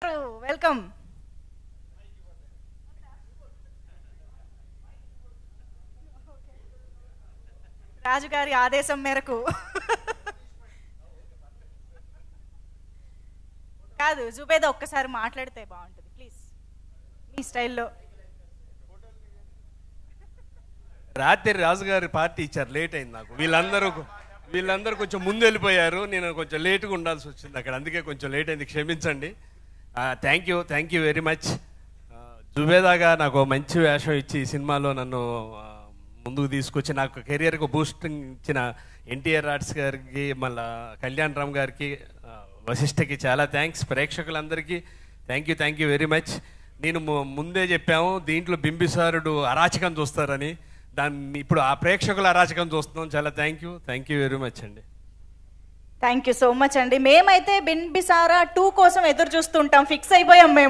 Welcome. రాజుగారి ఆదేశం మేరకు కాదు, జుబేదా ఒక్కసారి మాట్లాడితే బాగుంటుంది ప్లీజ్, మీ స్టైల్లో. రాత్రి రాజుగారి పార్టీ ఇచ్చారు, లేట్ అయింది నాకు. వీళ్ళందరూ కొంచెం ముందు వెళ్ళిపోయారు, నేను కొంచెం లేట్గా ఉండాల్సి వచ్చింది అక్కడ, అందుకే కొంచెం లేట్ అయింది, క్షమించండి. Thank you very much. జుబేదాగా నాకు మంచి వేషం ఇచ్చి ఈ సినిమాలో నన్ను ముందుకు తీసుకొచ్చి నాకు కెరియర్కు బూస్టింగ్ ఇచ్చిన ఎన్టీఆర్ ఆర్ట్స్ గారికి, మళ్ళా కళ్యాణ్ రామ్ గారికి, వశిష్ఠకి చాలా థ్యాంక్స్. ప్రేక్షకులందరికీ థ్యాంక్ యూ వెరీ మచ్. నేను ముందే చెప్పాము దీంట్లో బింబిసారుడు అరాచకం చూస్తారని, దాన్ని ఇప్పుడు ఆ ప్రేక్షకుల అరాచకం చూస్తున్నాం. చాలా థ్యాంక్ యూ వెరీ మచ్ అండి. థ్యాంక్ యూ సో మచ్ అండి. మేమైతే బింబిసారా 2 కోసం ఎదురు చూస్తుంటాం, ఫిక్స్ అయిపోయాం మేము.